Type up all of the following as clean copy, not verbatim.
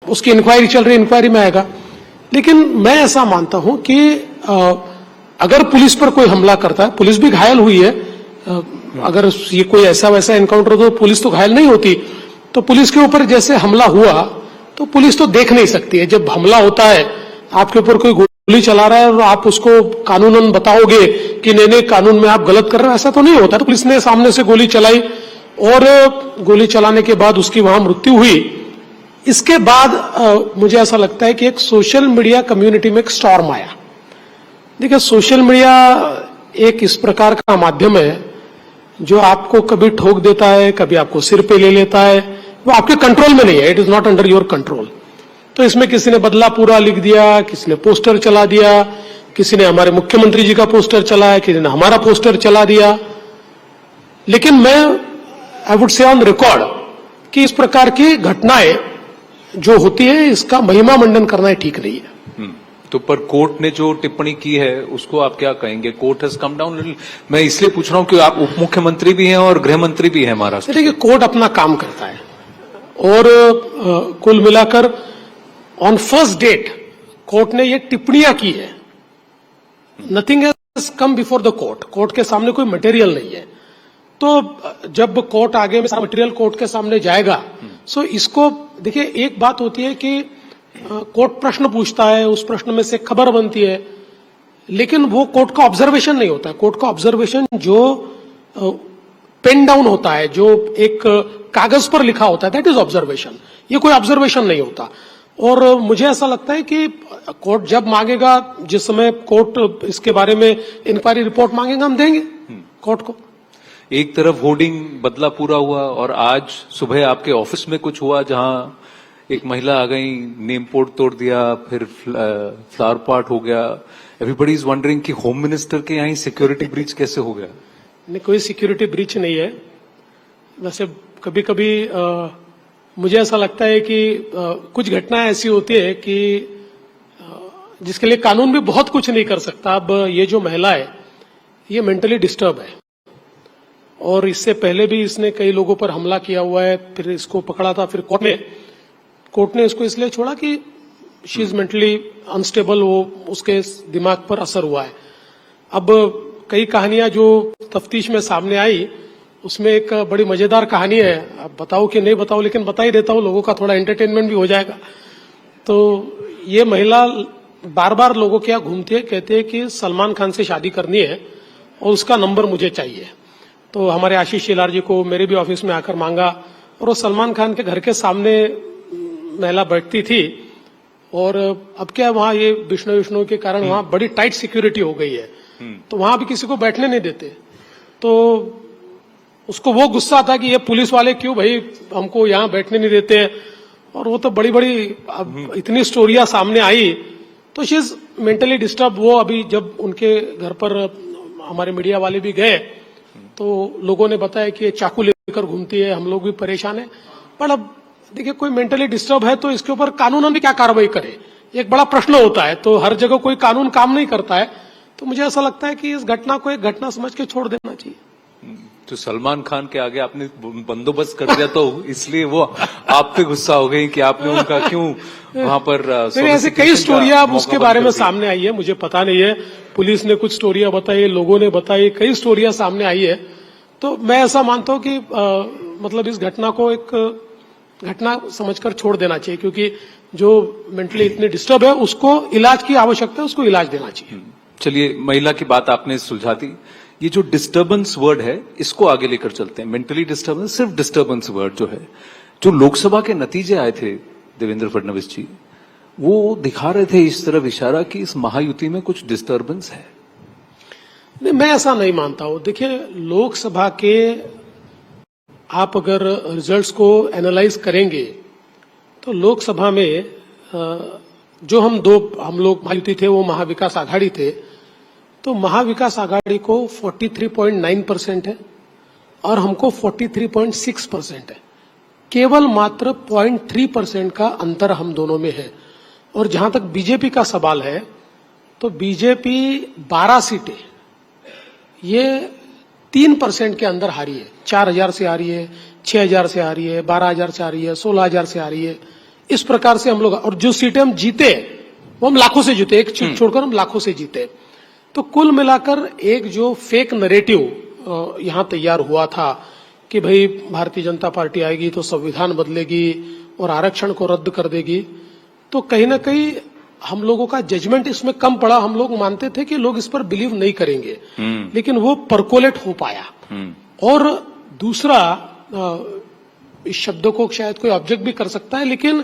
उसकी इंक्वायरी चल रही है, इंक्वायरी में आएगा। लेकिन मैं ऐसा मानता हूं कि अगर पुलिस पर कोई हमला करता है, पुलिस भी घायल हुई है, अगर ये कोई ऐसा वैसा एनकाउंटर तो पुलिस तो घायल नहीं होती, तो पुलिस के ऊपर जैसे हमला हुआ तो पुलिस तो देख नहीं सकती है। जब हमला होता है, आपके ऊपर कोई गोली चला रहा है और आप उसको कानूनन बताओगे कि नहीं नहीं कानून में आप गलत कर रहे हो, ऐसा तो नहीं होता। तो पुलिस ने सामने से गोली चलाई और गोली चलाने के बाद उसकी वहां मृत्यु हुई। इसके बाद मुझे ऐसा लगता है कि एक सोशल मीडिया कम्युनिटी में एक स्टॉर्म आया। देखिए, सोशल मीडिया एक इस प्रकार का माध्यम है जो आपको कभी ठोक देता है, कभी आपको सिर पे ले लेता है, वो आपके कंट्रोल में नहीं है, it is not under your control. तो इसमें किसी ने बदला पूरा लिख दिया, किसी ने पोस्टर चला दिया, किसी ने हमारे मुख्यमंत्री जी का पोस्टर चलाया, किसी ने हमारा पोस्टर चला दिया। लेकिन मैं I would say on record कि इस प्रकार की घटनाएं जो होती है, इसका महिमा मंडन करना ठीक नहीं है। तो पर कोर्ट ने जो टिप्पणी की है उसको आप क्या कहेंगे? Court has come down little. मैं इसलिए पूछ रहा हूं कि आप उप मुख्यमंत्री भी हैं और गृह मंत्री भी हैं महाराष्ट्र। देखिए, कोर्ट अपना काम करता है और कुल मिलाकर ऑन फर्स्ट डेट कोर्ट ने ये टिप्पणियां की है। Nothing has come before the court, court के सामने कोई मटेरियल नहीं है। तो जब कोर्ट आगे में सारा मटेरियल कोर्ट के सामने जाएगा, सो इसको देखिए, एक बात होती है कि कोर्ट प्रश्न पूछता है, उस प्रश्न में से खबर बनती है, लेकिन वो कोर्ट का ऑब्जर्वेशन नहीं होता है। कोर्ट का ऑब्जर्वेशन जो पेन डाउन होता है, जो एक कागज पर लिखा होता है, दैट इज ऑब्जर्वेशन। ये कोई ऑब्जर्वेशन नहीं होता। और मुझे ऐसा लगता है कि कोर्ट जब मांगेगा, जिस समय कोर्ट इसके बारे में इंक्वायरी रिपोर्ट मांगेगा, हम देंगे कोर्ट को। एक तरफ होर्डिंग बदला पूरा हुआ और आज सुबह आपके ऑफिस में कुछ हुआ जहां एक महिला आ गई, नेम पोर्ट तोड़ दिया, फिर फ्लावर पार्ट हो गया। एवरीबडी इज वंडरिंग कि होम मिनिस्टर के यहाँ सिक्योरिटी ब्रीच कैसे हो गया? नहीं, कोई सिक्योरिटी ब्रीच नहीं है। वैसे कभी कभी मुझे ऐसा लगता है कि कुछ घटनाएं ऐसी होती है कि जिसके लिए कानून भी बहुत कुछ नहीं कर सकता। अब ये जो महिला है, ये मेंटली डिस्टर्ब है और इससे पहले भी इसने कई लोगों पर हमला किया हुआ है। फिर इसको पकड़ा था, फिर कोर्ट ने इसको इसलिए छोड़ा कि शी इज मेंटली अनस्टेबल, वो उसके दिमाग पर असर हुआ है। अब कई कहानियां जो तफ्तीश में सामने आई, उसमें एक बड़ी मजेदार कहानी है। अब बताओ कि नहीं बताओ, लेकिन बता ही देता हूं, लोगों का थोड़ा एंटरटेनमेंट भी हो जाएगा। तो ये महिला बार बार लोगों के यहाँ घूमती है, कहते हैं कि सलमान खान से शादी करनी है और उसका नंबर मुझे चाहिए। तो हमारे आशीष शेलार जी को मेरे भी ऑफिस में आकर मांगा और वो सलमान खान के घर के सामने महिला बैठती थी। और अब क्या, वहां ये विष्णु के कारण वहां बड़ी टाइट सिक्योरिटी हो गई है, तो वहां भी किसी को बैठने नहीं देते। तो उसको वो गुस्सा था कि ये पुलिस वाले क्यों भाई हमको यहाँ बैठने नहीं देते। और वो तो बड़ी बड़ी अब इतनी स्टोरियां सामने आई, तो शी इज मेंटली डिस्टर्ब। वो अभी जब उनके घर पर हमारे मीडिया वाले भी गए तो लोगों ने बताया कि ये चाकू लेकर घूमती है, हम लोग भी परेशान है। पर अब देखिए, कोई मेंटली डिस्टर्ब है तो इसके ऊपर कानून भी क्या कार्रवाई करे, एक बड़ा प्रश्न होता है। तो हर जगह कोई कानून काम नहीं करता है। तो मुझे ऐसा लगता है कि इस घटना को एक घटना समझ के छोड़ देना चाहिए। तो सलमान खान के आगे आपने बंदोबस्त कर दिया, तो इसलिए वो आप पे गुस्सा हो गई कि आपने उनका क्यों वहां पर ऐसे कई स्टोरियां अब उसके बारे में सामने आई है, मुझे पता नहीं है। पुलिस ने कुछ स्टोरियां बताई, लोगों ने बताई, कई स्टोरियां सामने आई है। तो मैं ऐसा मानता हूं कि मतलब इस घटना को एक घटना समझकर छोड़ देना चाहिए, क्योंकि जो मेंटली इतने डिस्टर्ब है उसको इलाज की आवश्यकता है, उसको इलाज देना चाहिए। चलिए, महिला की बात आपने सुलझा दी। ये जो डिस्टर्बेंस वर्ड है, इसको आगे लेकर चलते हैं। मेंटली डिस्टर्बेंस, सिर्फ डिस्टर्बेंस वर्ड जो है, जो लोकसभा के नतीजे आए थे देवेंद्र फडणवीस जी, वो दिखा रहे थे इस तरफ इशारा कि इस महायुति में कुछ डिस्टर्बेंस है। नहीं, मैं ऐसा नहीं मानता हूं। देखिए, लोकसभा के आप अगर रिजल्ट्स को एनालाइज करेंगे तो लोकसभा में जो हम लोग महायुति थे, वो महाविकास आघाड़ी थे। तो महाविकास आघाड़ी को 43.9% है और हमको 43.6% है। केवल मात्र 0.3% का अंतर हम दोनों में है। और जहां तक बीजेपी का सवाल है, तो बीजेपी 12 सीटें ये 3% के अंदर हारी है। 4000 से आ रही है, 6000 से आ रही है, 12000 से आ रही है, 16000 से आ रही है। इस प्रकार से हम लोग, और जो सीटें हम जीते वो हम लाखों से जीते, एक सीट छोड़कर हम लाखों से जीते। तो कुल मिलाकर एक जो फेक नैरेटिव यहां तैयार हुआ था कि भाई भारतीय जनता पार्टी आएगी तो संविधान बदलेगी और आरक्षण को रद्द कर देगी, तो कहीं ना कहीं हम लोगों का जजमेंट इसमें कम पड़ा। हम लोग मानते थे कि लोग इस पर बिलीव नहीं करेंगे, लेकिन वो परकोलेट हो पाया। और दूसरा, इस शब्द को शायद कोई ऑब्जेक्ट भी कर सकता है, लेकिन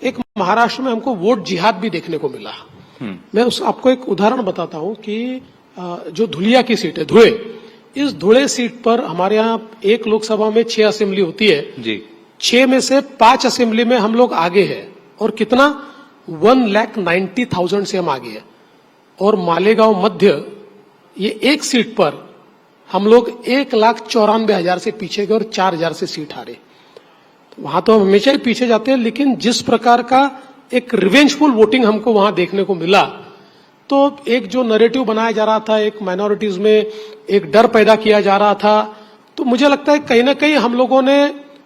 एक महाराष्ट्र में हमको वोट जिहाद भी देखने को मिला। मैं आपको एक उदाहरण बताता हूं कि जो धुलिया की सीट है, धुले, इस धुले सीट पर हमारे यहाँ एक लोकसभा में 6 असेंबली होती है जी। 6 में से 5 असेंबली में हम लोग आगे हैं, और कितना 1,90,000 से हम आगे हैं। और मालेगांव मध्य, ये एक सीट पर हम लोग 1,94,000 से पीछे गए और 4,000 से सीट हारे। वहां तो हम हमेशा ही पीछे जाते हैं, लेकिन जिस प्रकार का एक रिवेंजफुल वोटिंग हमको वहां देखने को मिला, तो एक जो नैरेटिव बनाया जा रहा था, एक माइनॉरिटीज में एक डर पैदा किया जा रहा था, तो मुझे लगता है कहीं ना कहीं हम लोगों ने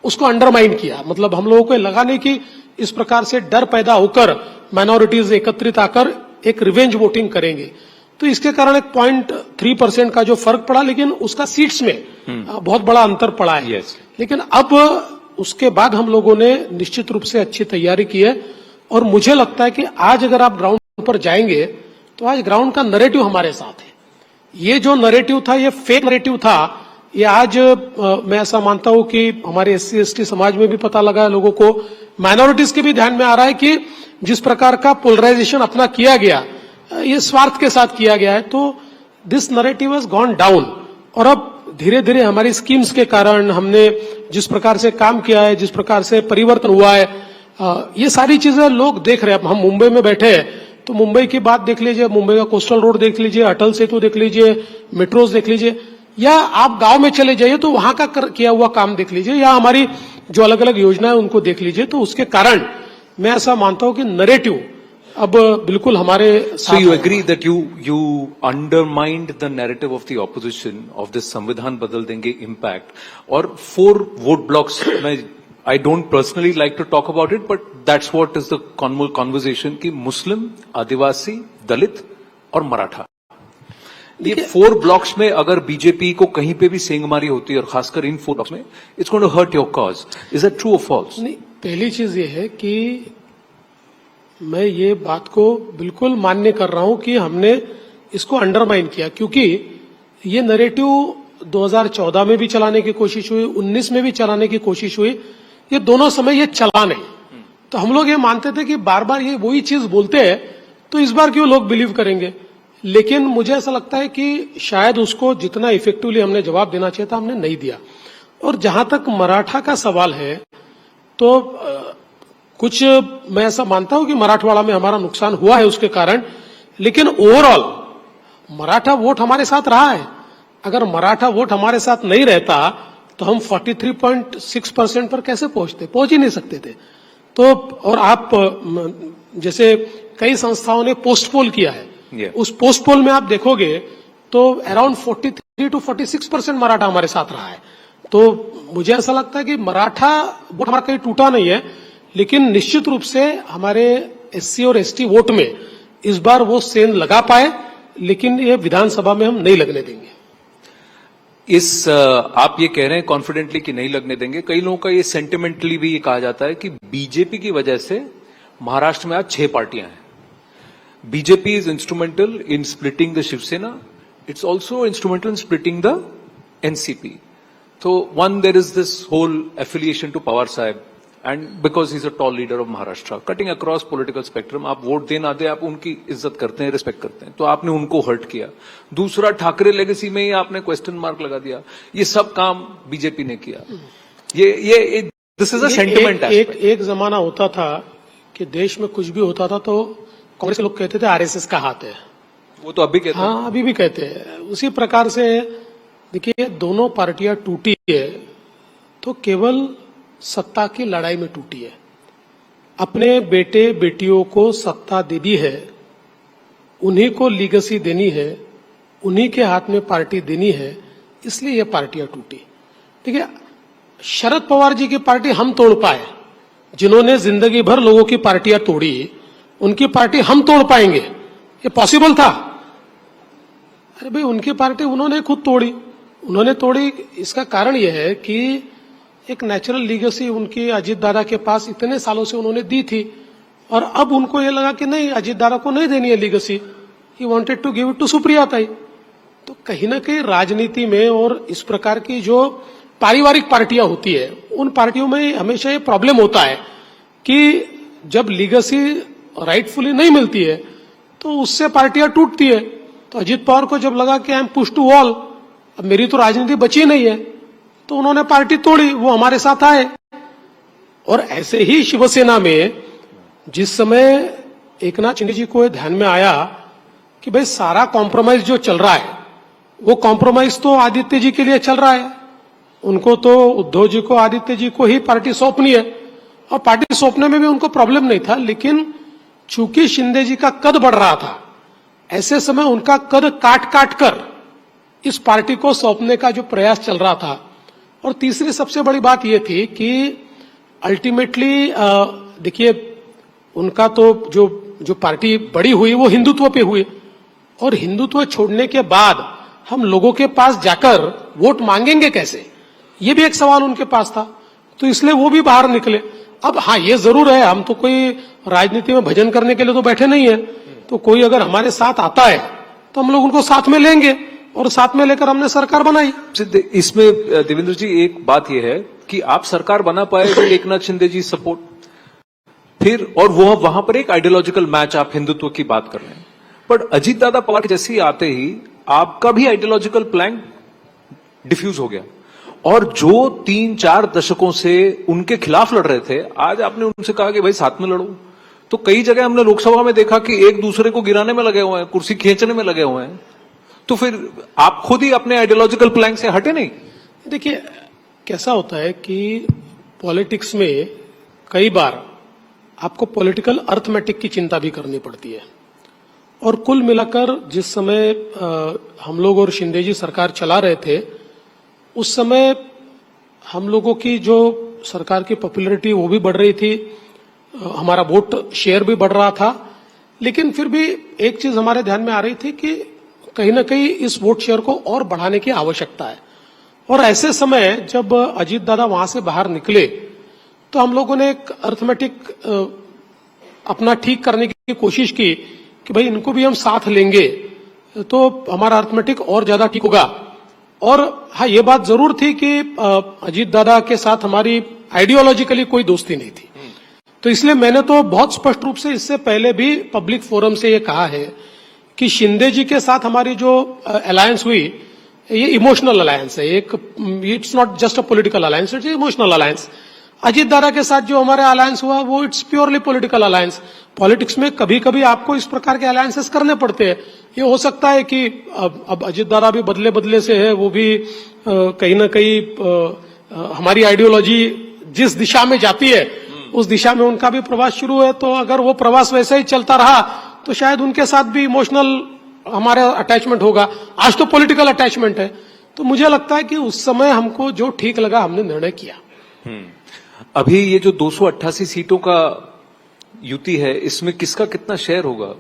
उसको अंडरमाइन किया। मतलब हम लोगों को लगा नहीं कि इस प्रकार से डर पैदा होकर माइनॉरिटीज एकत्रित आकर एक रिवेंज वोटिंग करेंगे। तो इसके कारण एक 0.3% का जो फर्क पड़ा, लेकिन उसका सीट्स में बहुत बड़ा अंतर पड़ा है। लेकिन अब उसके बाद हम लोगों ने निश्चित रूप से अच्छी तैयारी की है, और मुझे लगता है कि आज अगर आप ग्राउंड पर जाएंगे तो आज ग्राउंड का नैरेटिव हमारे साथ है। ये जो नैरेटिव था, ये फेक नैरेटिव था, ये आज मैं ऐसा मानता हूं कि हमारे SC/ST समाज में भी पता लगा है, लोगों को, माइनॉरिटीज के भी ध्यान में आ रहा है कि जिस प्रकार का पोलराइजेशन अपना किया गया, ये स्वार्थ के साथ किया गया है। तो this narrative has gone down, और अब धीरे धीरे हमारी स्कीम्स के कारण, हमने जिस प्रकार से काम किया है, जिस प्रकार से परिवर्तन हुआ है, ये सारी चीजें लोग देख रहे हैं। अब हम मुंबई में बैठे हैं तो मुंबई की बात देख लीजिए, मुंबई का कोस्टल रोड देख लीजिए, अटल सेतु देख लीजिए, मेट्रोज देख लीजिए, या आप गांव में चले जाइए तो वहां का किया हुआ काम देख लीजिए, या हमारी जो अलग अलग योजनाएं उनको देख लीजिए। तो उसके कारण मैं ऐसा मानता हूं कि नैरेटिव अब बिल्कुल हमारे So you agree that you undermined the narrative of the opposition of this संविधान बदल देंगे impact, और 4 vote blocks, I don't personally like to talk about it, but that's what is the conversation कि मुस्लिम, आदिवासी, दलित और मराठा, ये 4 ब्लॉक्स में अगर BJP को कहीं पे भी सेंगमारी होती है, और खासकर इन 4 ब्लॉक्स में, it's going to hurt your cause. Is that true और फॉल्स? नहीं, पहली चीज ये है कि मैं ये बात को बिल्कुल मान्य कर रहा हूं कि हमने इसको अंडरमाइन किया, क्योंकि ये नैरेटिव 2014 में भी चलाने की कोशिश हुई, 19 में भी चलाने की कोशिश हुई, ये दोनों समय ये चला नहीं। तो हम लोग ये मानते थे कि बार बार ये वही चीज बोलते हैं, तो इस बार क्यों लोग बिलीव करेंगे। लेकिन मुझे ऐसा लगता है कि शायद उसको जितना इफेक्टिवली हमने जवाब देना चाहिए था, हमने नहीं दिया। और जहां तक मराठा का सवाल है, तो कुछ मैं ऐसा मानता हूं कि मराठवाड़ा में हमारा नुकसान हुआ है उसके कारण, लेकिन ओवरऑल मराठा वोट हमारे साथ रहा है। अगर मराठा वोट हमारे साथ नहीं रहता तो हम 43.6% पर कैसे पहुंच ही नहीं सकते थे। तो और आप जैसे कई संस्थाओं ने पोस्ट पोल किया है, उस पोस्ट पोल में आप देखोगे तो अराउंड 43 to 46% मराठा हमारे साथ रहा है। तो मुझे ऐसा लगता है कि मराठा वोट हमारा कहीं टूटा नहीं है, लेकिन निश्चित रूप से हमारे SC और ST वोट में इस बार वो सेंध लगा पाए, लेकिन ये विधानसभा में हम नहीं लगने देंगे। आप ये कह रहे हैं कॉन्फिडेंटली कि नहीं लगने देंगे। कई लोगों का ये सेंटिमेंटली भी ये कहा जाता है कि बीजेपी की वजह से महाराष्ट्र में आज 6 पार्टियां हैं। BJP is instrumental in splitting the Shiv Sena, it's also instrumental in splitting the NCP. तो one, there is this whole affiliation to Pawar saheb, and because he is a tall leader of Maharashtra, cutting across political spectrum. आप vote दे ना दे, आप उनकी इज्जत करते हैं, रिस्पेक्ट करते हैं, तो आपने उनको हर्ट किया। दूसरा, ठाकरे लेगेसी में ही आपने क्वेश्चन मार्क लगा दिया। ये सब काम बीजेपी ने किया। ये दिस इज अ सेंटिमेंट। एक जमाना होता था कि देश में कुछ भी होता था तो कांग्रेस के लोग कहते थे RSS का हाथ है। वो तो अभी कहते हैं। हाँ, अभी भी कहते हैं। उसी प्रकार से देखिए, दोनों पार्टियां टूटी है तो केवल सत्ता की लड़ाई में टूटी है। अपने बेटे बेटियों को सत्ता देनी है, उन्हीं को लीगेसी देनी है, उन्हीं के हाथ में पार्टी देनी है, इसलिए ये पार्टियां टूटी। देखिए, शरद पवार जी की पार्टी हम तोड़ पाए, जिन्होंने जिंदगी भर लोगों की पार्टियां तोड़ी, उनकी पार्टी हम तोड़ पाएंगे, ये पॉसिबल था? अरे भाई, उनकी पार्टी उन्होंने खुद तोड़ी। उन्होंने तोड़ी, इसका कारण यह है कि एक नेचुरल लीगेसी उनकी अजीत दादा के पास इतने सालों से उन्होंने दी थी, और अब उनको ये लगा कि नहीं, अजीत दादा को नहीं देनी है legacy, he wanted to give it to Supriya Tai. तो कहीं ना कहीं राजनीति में और इस प्रकार की जो पारिवारिक पार्टियां होती है, उन पार्टियों में हमेशा ये प्रॉब्लम होता है कि जब लीगेसी राइटफुली नहीं मिलती है तो उससे पार्टियां टूटती है। तो अजीत पवार को जब लगा कि I am push to wall, अब मेरी तो राजनीति बची नहीं है, तो उन्होंने पार्टी तोड़ी, वो हमारे साथ आए। और ऐसे ही शिवसेना में जिस समय एकनाथ शिंदे जी को ध्यान में आया कि भाई सारा कॉम्प्रोमाइज जो चल रहा है, वो कॉम्प्रोमाइज तो आदित्य जी के लिए चल रहा है, उनको तो उद्धव जी को, आदित्य जी को ही पार्टी सौंपनी है, और पार्टी सौंपने में भी उनको प्रॉब्लम नहीं था। लेकिन चूंकि शिंदे जी का कद बढ़ रहा था, ऐसे समय उनका कद काट काट कर इस पार्टी को सौंपने का जो प्रयास चल रहा था। और तीसरी सबसे बड़ी बात यह थी कि अल्टीमेटली देखिए, उनका तो जो पार्टी बड़ी हुई वो हिंदुत्व पे हुई, और हिंदुत्व छोड़ने के बाद हम लोगों के पास जाकर वोट मांगेंगे कैसे, ये भी एक सवाल उनके पास था। तो इसलिए वो भी बाहर निकले। अब हाँ, ये जरूर है, हम तो कोई राजनीति में भजन करने के लिए तो बैठे नहीं है, तो कोई अगर हमारे साथ आता है तो हम लोग उनको साथ में लेंगे, और साथ में लेकर हमने सरकार बनाई। इसमें देवेंद्र जी एक बात यह है कि आप सरकार बना पाए तो एकनाथ शिंदे जी सपोर्ट, फिर और वो वहां पर एक आइडियोलॉजिकल मैच, आप हिंदुत्व की बात कर रहे हैं, पर अजीत दादा पवार जैसे ही आते ही आपका भी आइडियोलॉजिकल प्लान डिफ्यूज हो गया, और जो 3-4 दशकों से उनके खिलाफ लड़ रहे थे, आज आपने उनसे कहा कि भाई साथ में लड़ो। तो कई जगह हमने लोकसभा में देखा कि एक दूसरे को गिराने में लगे हुए हैं, कुर्सी खींचने में लगे हुए हैं। तो फिर आप खुद ही अपने आइडियोलॉजिकल प्लान से हटे नहीं? देखिए, कैसा होता है कि पॉलिटिक्स में कई बार आपको पॉलिटिकल अर्थमेटिक की चिंता भी करनी पड़ती है। और कुल मिलाकर जिस समय हम लोग और शिंदे जी सरकार चला रहे थे, उस समय हम लोगों की जो सरकार की पॉपुलैरिटी वो भी बढ़ रही थी, हमारा वोट शेयर भी बढ़ रहा था। लेकिन फिर भी एक चीज हमारे ध्यान में आ रही थी कि कहीं ना कहीं इस वोट शेयर को और बढ़ाने की आवश्यकता है। और ऐसे समय जब अजीत दादा वहां से बाहर निकले, तो हम लोगों ने एक अर्थमेटिक अपना ठीक करने की कोशिश की कि भाई इनको भी हम साथ लेंगे तो हमारा अर्थमेटिक और ज्यादा ठीक होगा। और हाँ, ये बात जरूर थी कि अजीत दादा के साथ हमारी आइडियोलॉजिकली कोई दोस्ती नहीं थी। तो इसलिए मैंने तो बहुत स्पष्ट रूप से इससे पहले भी पब्लिक फोरम से ये कहा है कि शिंदे जी के साथ हमारी जो अलायंस हुई, ये इमोशनल अलायंस है, एक it's not just a political alliance, it's emotional alliance. Ajit दादा के साथ जो हमारा अलायंस हुआ वो it's purely political alliance. Politics में कभी कभी आपको इस प्रकार के अलायंसेस करने पड़ते हैं। ये हो सकता है कि अब अजीत दादा भी बदले बदले से है, वो भी कहीं ना कहीं हमारी आइडियोलॉजी जिस दिशा में जाती है उस दिशा में उनका भी प्रवास शुरू है। तो अगर वो प्रवास वैसे ही चलता रहा तो शायद उनके साथ भी इमोशनल हमारा अटैचमेंट होगा। आज तो पॉलिटिकल अटैचमेंट है। तो मुझे लगता है कि उस समय हमको जो ठीक लगा हमने निर्णय किया। अभी ये जो 288 सीटों का युति है, इसमें किसका कितना शेयर होगा?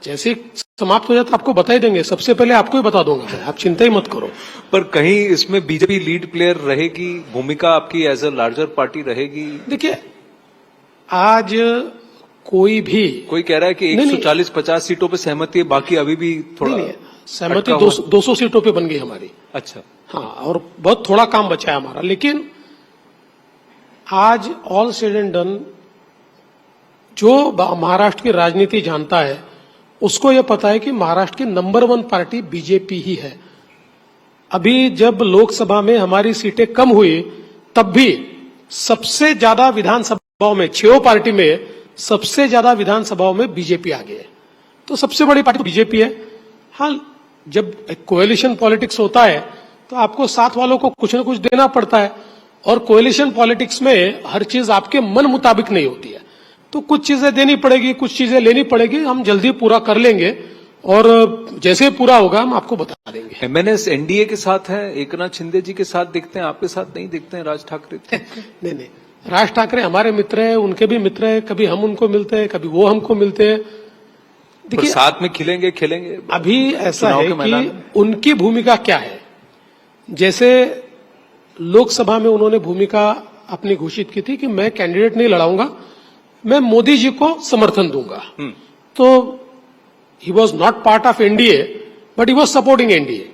जैसे समाप्त हो जाए तो आपको बता ही देंगे, सबसे पहले आपको ही बता दूंगा, आप चिंता ही मत करो। पर कहीं इसमें बीजेपी लीड प्लेयर रहेगी, भूमिका आपकी एज अ लार्जर पार्टी रहेगी? देखिए, आज कोई कह रहा है कि 140-50 सीटों पे सहमति है, बाकी अभी भी थोड़ा सहमति 200 सीटों पे बन गई हमारी। अच्छा, हाँ, और बहुत थोड़ा काम बचा है हमारा। लेकिन आज ऑल सेड एंड डन, जो महाराष्ट्र की राजनीति जानता है उसको यह पता है कि महाराष्ट्र की नंबर 1 पार्टी बीजेपी ही है। अभी जब लोकसभा में हमारी सीटें कम हुई, तब भी सबसे ज्यादा विधानसभाओं में, 6 पार्टी में सबसे ज्यादा विधानसभाओं में बीजेपी आ गई है। तो सबसे बड़ी पार्टी बीजेपी है। हाँ, जब कोएलिशन पॉलिटिक्स होता है तो आपको साथ वालों को कुछ न कुछ देना पड़ता है, और कोएलिशन पॉलिटिक्स में हर चीज आपके मन मुताबिक नहीं होती है। तो कुछ चीजें देनी पड़ेगी, कुछ चीजें लेनी पड़ेगी। हम जल्दी पूरा कर लेंगे, और जैसे पूरा होगा हम आपको बता देंगे। एमएनएस एनडीए के साथ है, एकनाथ शिंदे जी के साथ दिखते हैं, आपके साथ नहीं दिखते हैं राज ठाकरे? नहीं, राज ठाकरे हमारे मित्र हैं, उनके भी मित्र हैं, कभी हम उनको मिलते हैं, कभी वो हमको मिलते हैं। पर देखिए साथ में खिलेंगे खिलेंगे अभी ऐसा चुनाव है के मैदान कि में? उनकी भूमिका क्या है। जैसे लोकसभा में उन्होंने भूमिका अपनी घोषित की थी कि मैं कैंडिडेट नहीं लड़ाऊंगा, मैं मोदी जी को समर्थन दूंगा। तो he was not part of NDA but he was supporting NDA.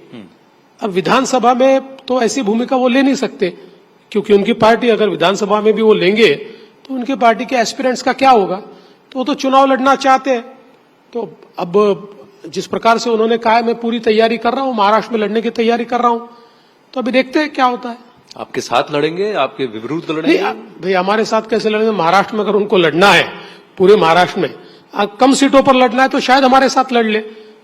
अब विधानसभा में तो ऐसी भूमिका वो ले नहीं सकते, क्योंकि उनकी पार्टी अगर विधानसभा में भी वो लेंगे तो उनकी पार्टी के एस्पिरेंट्स का क्या होगा। तो वो तो चुनाव लड़ना चाहते हैं। तो अब जिस प्रकार से उन्होंने कहा है मैं पूरी तैयारी कर रहा हूं, महाराष्ट्र में लड़ने की तैयारी कर रहा हूं, तो अभी देखते हैं क्या होता है। आपके साथ लड़ेंगे, आपके विरुद्ध नहीं लड़ेंगे? भाई हमारे साथ कैसे लड़ेंगे। महाराष्ट्र में अगर उनको लड़ना है, पूरे महाराष्ट्र में कम सीटों पर लड़ना है तो शायद हमारे साथ लड़ ले,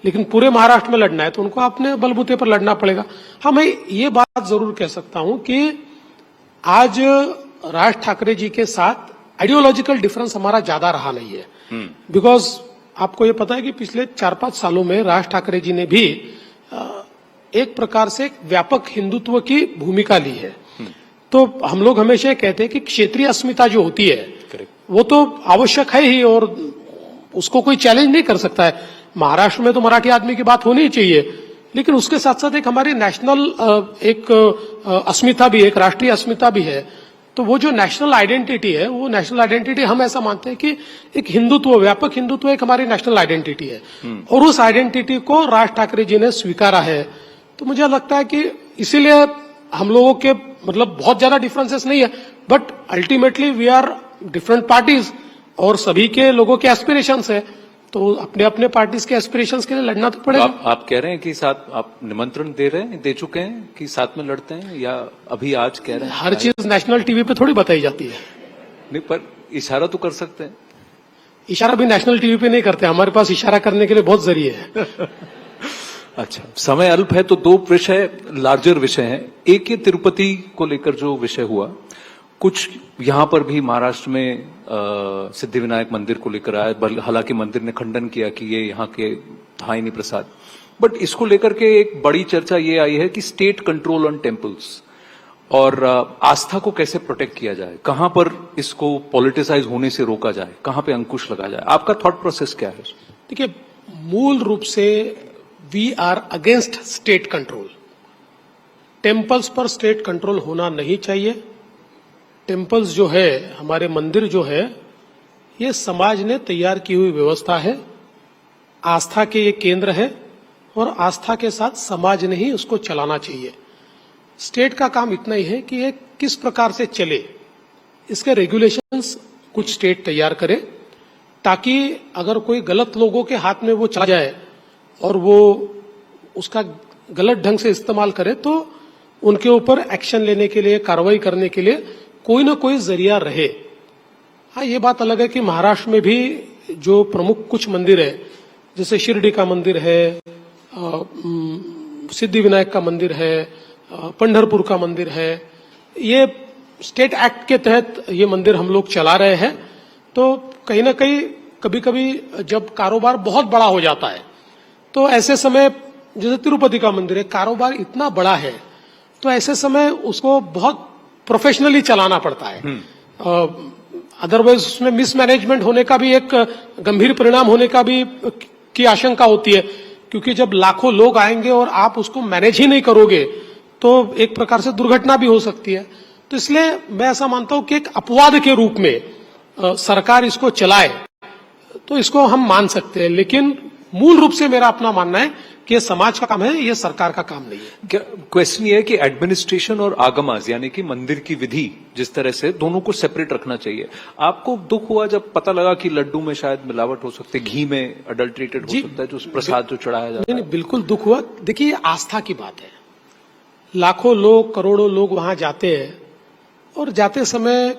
लेकिन पूरे महाराष्ट्र में लड़ना है तो उनको अपने बलबूते पर लड़ना पड़ेगा। हाँ मैं ये बात जरूर कह सकता हूं कि आज राज ठाकरे जी के साथ आइडियोलॉजिकल डिफरेंस हमारा ज्यादा रहा नहीं है। बिकॉज आपको ये पता है कि पिछले 4-5 सालों में राज ठाकरे जी ने भी एक प्रकार से एक व्यापक हिंदुत्व की भूमिका ली है। तो हम लोग हमेशा कहते हैं कि क्षेत्रीय अस्मिता जो होती है वो तो आवश्यक है ही और उसको कोई चैलेंज नहीं कर सकता है। महाराष्ट्र में तो मराठी आदमी की बात होनी ही चाहिए, लेकिन उसके साथ साथ एक हमारी नेशनल एक अस्मिता भी, एक राष्ट्रीय अस्मिता भी है। तो वो जो नेशनल आइडेंटिटी है, वो नेशनल आइडेंटिटी हम ऐसा मानते हैं कि एक हिंदुत्व, व्यापक हिंदुत्व एक हमारी नेशनल आइडेंटिटी है और उस आइडेंटिटी को राज ठाकरे जी ने स्वीकारा है। तो मुझे लगता है कि इसीलिए हम लोगों के मतलब बहुत ज्यादा डिफरेंसेस नहीं है, but ultimately we are different parties और सभी के लोगों के एस्पिरेशंस है, तो अपने अपने पार्टीज के एस्पिरेशंस के लिए लड़ना तो पड़ेगा। आप कह रहे हैं कि साथ आप निमंत्रण दे चुके हैं कि साथ में लड़ते हैं, या अभी आज कह रहे हैं? हर चीज नेशनल टीवी पे थोड़ी बताई जाती है। नहीं, पर इशारा तो कर सकते हैं। इशारा भी नेशनल टीवी पे नहीं करते, हमारे पास इशारा करने के लिए बहुत जरिए है। अच्छा, समय अल्प है तो दो विषय लार्जर विषय हैं। एक ये तिरुपति को लेकर जो विषय हुआ, कुछ यहां पर भी महाराष्ट्र में सिद्धिविनायक मंदिर को लेकर आया, हालांकि मंदिर ने खंडन किया कि ये यहाँ के था ही नहीं प्रसाद, बट इसको लेकर के एक बड़ी चर्चा ये आई है कि स्टेट कंट्रोल ऑन टेम्पल्स और आस्था को कैसे प्रोटेक्ट किया जाए, कहां पर इसको पॉलिटिसाइज होने से रोका जाए, कहां पे अंकुश लगा जाए। आपका थॉट प्रोसेस क्या है? देखिए, मूल रूप से we are against state control. Temples पर स्टेट कंट्रोल होना नहीं चाहिए। टेम्पल्स जो है, हमारे मंदिर जो है, ये समाज ने तैयार की हुई व्यवस्था है, आस्था के ये केंद्र है और आस्था के साथ समाज ने ही उसको चलाना चाहिए। स्टेट का काम इतना ही है कि ये किस प्रकार से चले, इसके रेगुलेशंस कुछ स्टेट तैयार करे, ताकि अगर कोई गलत लोगों के हाथ में वो चला जाए और वो उसका गलत ढंग से इस्तेमाल करे तो उनके ऊपर एक्शन लेने के लिए, कार्रवाई करने के लिए कोई ना कोई जरिया रहे। हाँ, ये बात अलग है कि महाराष्ट्र में भी जो प्रमुख कुछ मंदिर है, जैसे शिरडी का मंदिर है, सिद्धिविनायक का मंदिर है, पंढरपुर का मंदिर है, ये स्टेट एक्ट के तहत ये मंदिर हम लोग चला रहे हैं। तो कहीं ना कहीं कभी कभी जब कारोबार बहुत बड़ा हो जाता है तो ऐसे समय, जैसे तिरुपति का मंदिर है, कारोबार इतना बड़ा है तो ऐसे समय उसको बहुत प्रोफेशनली चलाना पड़ता है। अदरवाइज उसमें मिसमैनेजमेंट होने का भी एक गंभीर परिणाम होने का भी की आशंका होती है, क्योंकि जब लाखों लोग आएंगे और आप उसको मैनेज ही नहीं करोगे तो एक प्रकार से दुर्घटना भी हो सकती है। तो इसलिए मैं ऐसा मानता हूं कि एक अपवाद के रूप में सरकार इसको चलाए तो इसको हम मान सकते हैं, लेकिन मूल रूप से मेरा अपना मानना है कि ये समाज का काम है, ये सरकार का काम नहीं है। क्या क्वेश्चन ये है कि एडमिनिस्ट्रेशन और आगमास यानी कि मंदिर की विधि, जिस तरह से दोनों को सेपरेट रखना चाहिए। आपको दुख हुआ जब पता लगा कि लड्डू में शायद मिलावट हो सकती है, घी में अडल्ट्रेटेड हो सकता है जो प्रसाद जो चढ़ाया जाता है? नहीं, बिल्कुल दुख हुआ। देखिए, ये आस्था की बात है। लाखों लोग, करोड़ों लोग वहां जाते हैं और जाते समय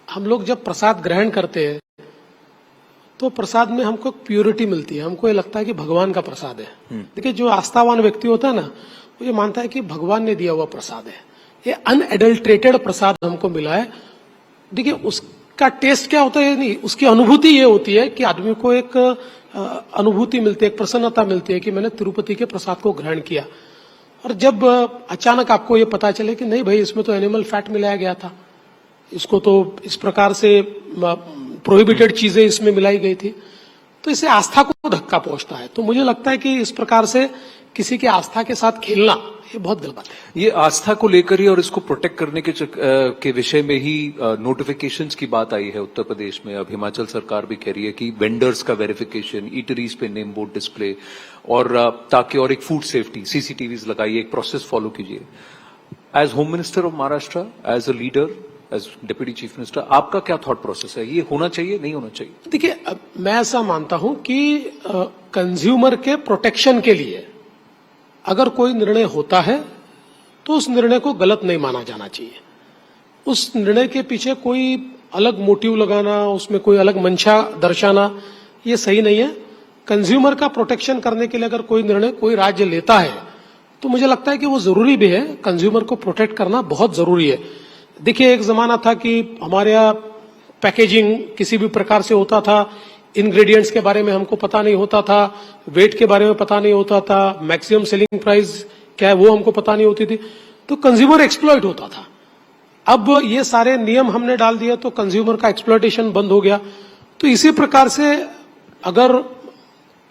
हम लोग जब प्रसाद ग्रहण करते हैं तो प्रसाद में हमको प्योरिटी मिलती है, हमको ये लगता है कि भगवान का प्रसाद है। देखिए, जो आस्थावान व्यक्ति होता है ना, वो ये मानता है कि भगवान ने दिया हुआ प्रसाद है, ये अनएडल्ट्रेटेड प्रसाद हमको मिला है। देखिए, उसका टेस्ट क्या होता है, नहीं, उसकी अनुभूति ये होती है कि आदमी को एक अनुभूति मिलती है, एक प्रसन्नता मिलती है कि मैंने तिरुपति के प्रसाद को ग्रहण किया। और जब अचानक आपको ये पता चले कि नहीं भाई, इसमें तो एनिमल फैट मिलाया गया था, इसको तो इस प्रकार से प्रोहिबिटेड चीजें इसमें मिलाई गई थी, तो इससे आस्था को धक्का पहुंचता है। तो मुझे लगता है कि इस प्रकार से किसी की आस्था के साथ खेलना ये बहुत गलत बात है। ये आस्था को लेकर ही और इसको प्रोटेक्ट करने के विषय में ही नोटिफिकेशंस की बात आई है उत्तर प्रदेश में। अब हिमाचल सरकार भी कह रही है कि वेंडर्स का वेरिफिकेशन, ईटरीज पे नेम बोर्ड डिस्प्ले, और ताकि और एक फूड सेफ्टी, सीसीटीवीज लगाइए, एक प्रोसेस फॉलो कीजिए। As home minister of Maharashtra, as a leader, as deputy chief minister, आपका क्या थॉट प्रोसेस है? ये होना चाहिए, नहीं होना चाहिए? देखिए, मैं ऐसा मानता हूं कि कंज्यूमर के प्रोटेक्शन के लिए अगर कोई निर्णय होता है तो उस निर्णय को गलत नहीं माना जाना चाहिए। उस निर्णय के पीछे कोई अलग मोटिव लगाना, उसमें कोई अलग मंशा दर्शाना, ये सही नहीं है। कंज्यूमर का प्रोटेक्शन करने के लिए अगर कोई निर्णय कोई राज्य लेता है तो मुझे लगता है कि वो जरूरी भी है। कंज्यूमर को प्रोटेक्ट करना बहुत जरूरी है। देखिए, एक जमाना था कि हमारे यहाँ पैकेजिंग किसी भी प्रकार से होता था, इंग्रेडिएंट्स के बारे में हमको पता नहीं होता था, वेट के बारे में पता नहीं होता था, मैक्सिमम सेलिंग प्राइस क्या है वो हमको पता नहीं होती थी, तो कंज्यूमर एक्सप्लॉइट होता था। अब ये सारे नियम हमने डाल दिए तो कंज्यूमर का एक्सप्लॉइटेशन बंद हो गया। तो इसी प्रकार से अगर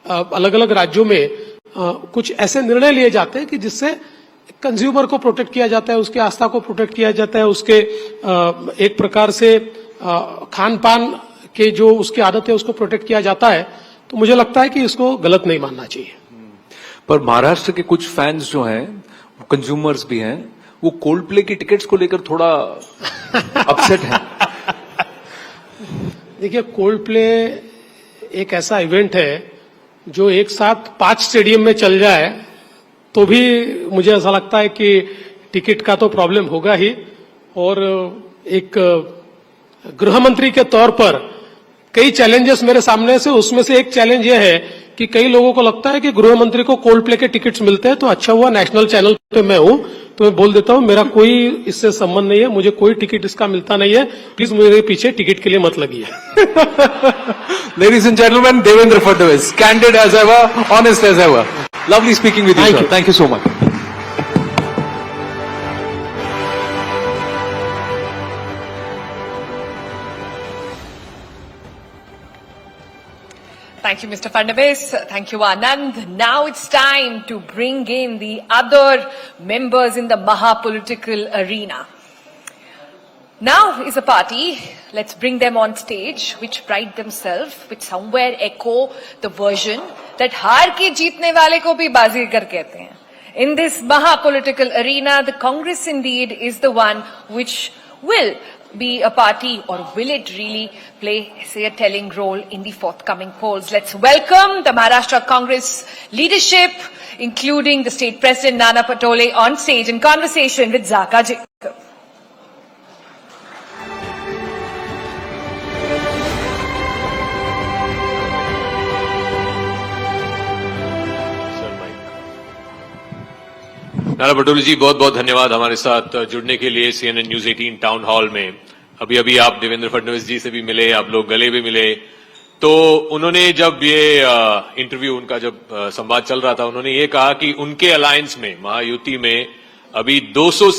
अलग अलग राज्यों में कुछ ऐसे निर्णय लिए जाते हैं कि जिससे कंज्यूमर को प्रोटेक्ट किया जाता है, उसकी आस्था को प्रोटेक्ट किया जाता है, उसके एक प्रकार से खान पान के जो उसकी आदत है उसको प्रोटेक्ट किया जाता है, तो मुझे लगता है कि इसको गलत नहीं मानना चाहिए। पर महाराष्ट्र के कुछ फैंस जो हैं, कंज्यूमर्स भी हैं, वो कोल्ड प्ले की टिकट्स को लेकर थोड़ा अपसेट हैं। देखिए, कोल्ड प्ले एक ऐसा इवेंट है जो एक साथ 5 स्टेडियम में चल जाए तो भी मुझे ऐसा लगता है कि टिकट का तो प्रॉब्लम होगा ही। और एक गृह मंत्री के तौर पर कई चैलेंजेस मेरे सामने से, उसमें से एक चैलेंज ये है कि कई लोगों को लगता है कि गृह मंत्री को कोल्ड प्ले के टिकट्स मिलते हैं तो अच्छा हुआ नेशनल चैनल पे मैं हूं, तो मैं बोल देता हूं मेरा कोई इससे संबंध नहीं है, मुझे कोई टिकट इसका मिलता नहीं है, प्लीज मेरे पीछे टिकट के लिए मत लगिए। Ladies and gentlemen, Devendra Fadnavis, candid as ever, honest as ever. Lovely speaking with you, Thank sir. you. Thank you so much. Thank you, Mr. Fadnavis. Thank you, Anand. Now it's time to bring in the other members in the Maha political arena. Now is a party, let's bring them on stage, which pride themselves, which somewhere echo the version that हार के जीतने वाले को भी बाजीगर कहते हैं. In this Maha political arena, the Congress indeed is the one which will be a party, or will it really play, say, a telling role in the forthcoming polls? Let's welcome the Maharashtra Congress leadership, including the state president Nana Patole, on stage in conversation with Zaka Jacob. Nana Patole जी, बहुत बहुत धन्यवाद हमारे साथ जुड़ने के लिए CNN news 18 town hall में। अभी अभी आप देवेंद्र फडणवीस जी से भी मिले, आप लोग गले भी मिले, तो उन्होंने जब ये इंटरव्यू उनका जब संवाद चल रहा था, उन्होंने ये कहा कि उनके अलायंस में, महायुति में अभी 200 सीट